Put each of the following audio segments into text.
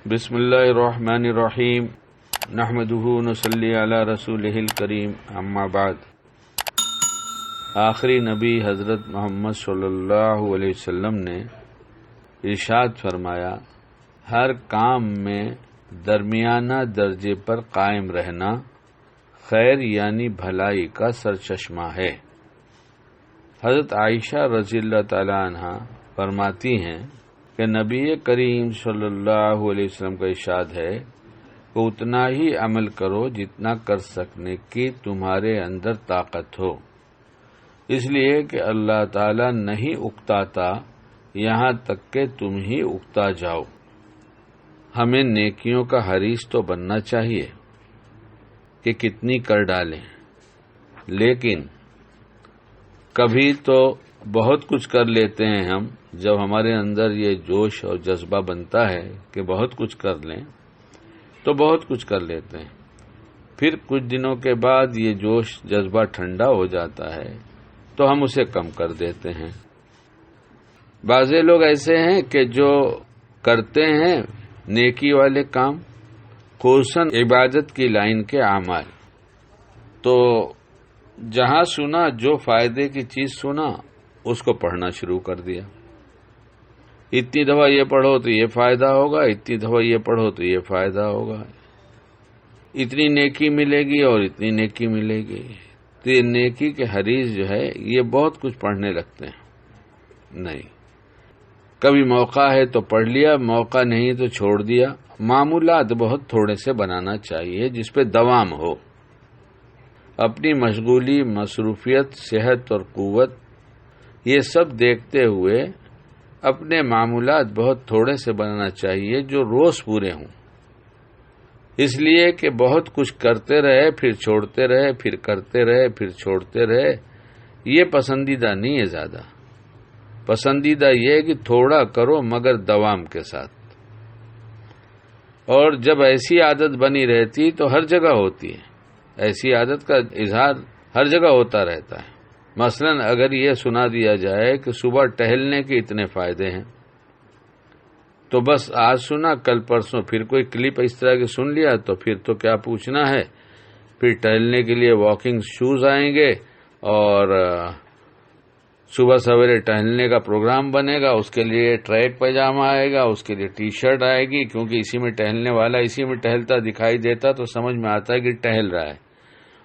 بسم اللہ الرحمن الرحیم نحمدہ نصلی علی رسولہ الکریم اما بعد۔ آخری نبی حضرت محمد صلی اللہ علیہ وسلم نے ارشاد فرمایا، ہر کام میں درمیانہ درجے پر قائم رہنا خیر یعنی بھلائی کا سرچشمہ ہے۔ حضرت عائشہ رضی اللہ تعالی عنہا فرماتی ہیں کہ نبی کریم صلی اللہ علیہ وسلم کا ارشاد ہے کہ اتنا ہی عمل کرو جتنا کر سکنے کی تمہارے اندر طاقت ہو، اس لیے کہ اللہ تعالیٰ نہیں اکتاتا یہاں تک کہ تم ہی اکتا جاؤ۔ ہمیں نیکیوں کا حریص تو بننا چاہیے کہ کتنی کر ڈالیں، لیکن کبھی تو بہت کچھ کر لیتے ہیں ہم۔ جب ہمارے اندر یہ جوش اور جذبہ بنتا ہے کہ بہت کچھ کر لیں تو بہت کچھ کر لیتے ہیں، پھر کچھ دنوں کے بعد یہ جوش جذبہ ٹھنڈا ہو جاتا ہے تو ہم اسے کم کر دیتے ہیں۔ بعض لوگ ایسے ہیں کہ جو کرتے ہیں نیکی والے کام، خصوصاً عبادت کی لائن کے اعمال، تو جہاں سنا جو فائدے کی چیز سنا اس کو پڑھنا شروع کر دیا۔ اتنی دفعہ یہ پڑھو تو یہ فائدہ ہوگا، اتنی دفعہ یہ پڑھو تو یہ فائدہ ہوگا، اتنی نیکی ملے گی اور اتنی نیکی ملے گی۔ تو یہ نیکی کے حریص جو ہے یہ بہت کچھ پڑھنے لگتے ہیں۔ نہیں، کبھی موقع ہے تو پڑھ لیا، موقع نہیں تو چھوڑ دیا۔ معمولات بہت تھوڑے سے بنانا چاہیے جس پہ دوام ہو۔ اپنی مشغولی، مصروفیت، صحت اور قوت یہ سب دیکھتے ہوئے اپنے معمولات بہت تھوڑے سے بنانا چاہیے جو روز پورے ہوں، اس لیے کہ بہت کچھ کرتے رہے پھر چھوڑتے رہے، پھر کرتے رہے پھر چھوڑتے رہے، یہ پسندیدہ نہیں ہے۔ زیادہ پسندیدہ یہ ہے کہ تھوڑا کرو مگر دوام کے ساتھ۔ اور جب ایسی عادت بنی رہتی تو ہر جگہ ہوتی ہے، ایسی عادت کا اظہار ہر جگہ ہوتا رہتا ہے۔ مثلا اگر یہ سنا دیا جائے کہ صبح ٹہلنے کے اتنے فائدے ہیں، تو بس آج سنا، کل پرسوں پھر کوئی کلپ اس طرح کی سن لیا تو پھر تو کیا پوچھنا ہے۔ پھر ٹہلنے کے لیے واکنگ شوز آئیں گے اور صبح سویرے ٹہلنے کا پروگرام بنے گا، اس کے لیے ٹریک پائجامہ آئے گا، اس کے لیے ٹی شرٹ آئے گی، کیونکہ اسی میں ٹہلنے والا اسی میں ٹہلتا دکھائی دیتا تو سمجھ میں آتا ہے کہ ٹہل رہا ہے،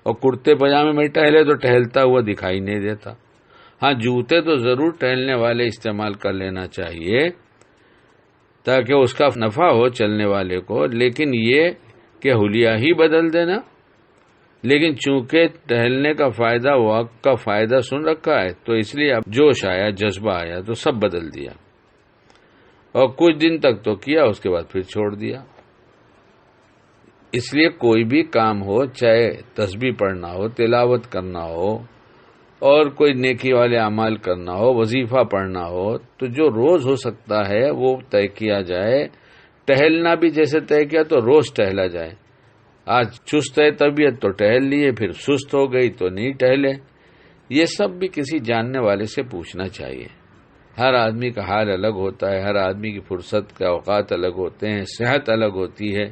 اور کرتے پاجامے میں ٹہلے تو ٹہلتا ہوا دکھائی نہیں دیتا۔ ہاں، جوتے تو ضرور ٹہلنے والے استعمال کر لینا چاہیے تاکہ اس کا نفع ہو چلنے والے کو، لیکن یہ کہ حلیہ ہی بدل دینا۔ لیکن چونکہ ٹہلنے کا فائدہ، واک کا فائدہ سن رکھا ہے تو اس لیے اب جوش آیا، جذبہ آیا تو سب بدل دیا، اور کچھ دن تک تو کیا، اس کے بعد پھر چھوڑ دیا۔ اس لیے کوئی بھی کام ہو، چاہے تسبیح پڑھنا ہو، تلاوت کرنا ہو، اور کوئی نیکی والے اعمال کرنا ہو، وظیفہ پڑھنا ہو، تو جو روز ہو سکتا ہے وہ طے کیا جائے۔ ٹہلنا بھی جیسے طے کیا تو روز ٹہلا جائے۔ آج چست ہے طبیعت تو ٹہل لیے، پھر سست ہو گئی تو نہیں ٹہلے۔ یہ سب بھی کسی جاننے والے سے پوچھنا چاہیے۔ ہر آدمی کا حال الگ ہوتا ہے، ہر آدمی کی فرصت کے اوقات الگ ہوتے ہیں، صحت الگ ہوتی ہے،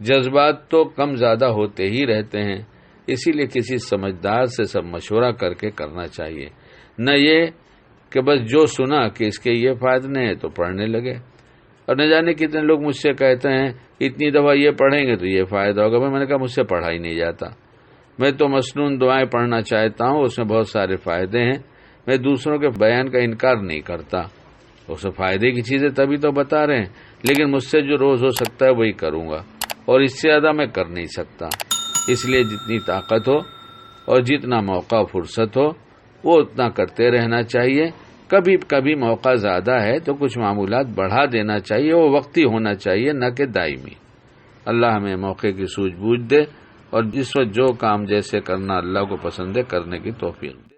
جذبات تو کم زیادہ ہوتے ہی رہتے ہیں۔ اسی لیے کسی سمجھدار سے سب مشورہ کر کے کرنا چاہیے، نہ یہ کہ بس جو سنا کہ اس کے یہ فائدے ہیں تو پڑھنے لگے۔ اور نہ جانے کتنے لوگ مجھ سے کہتے ہیں اتنی دفعہ یہ پڑھیں گے تو یہ فائدہ ہوگا۔ میں نے کہا مجھ سے پڑھا ہی نہیں جاتا۔ میں تو مسنون دعائیں پڑھنا چاہتا ہوں، اس میں بہت سارے فائدے ہیں۔ میں دوسروں کے بیان کا انکار نہیں کرتا، اس فائدے کی چیزیں تبھی تو بتا رہے ہیں، لیکن مجھ سے جو روز ہو سکتا ہے وہی کروں گا، اور اس سے زیادہ میں کر نہیں سکتا۔ اس لیے جتنی طاقت ہو اور جتنا موقع فرصت ہو وہ اتنا کرتے رہنا چاہیے۔ کبھی کبھی موقع زیادہ ہے تو کچھ معمولات بڑھا دینا چاہیے، وہ وقتی ہونا چاہیے نہ کہ دائمی۔ اللہ ہمیں موقع کی سوجھ بوجھ دے، اور جس وقت جو کام جیسے کرنا اللہ کو پسند ہے کرنے کی توفیق دے۔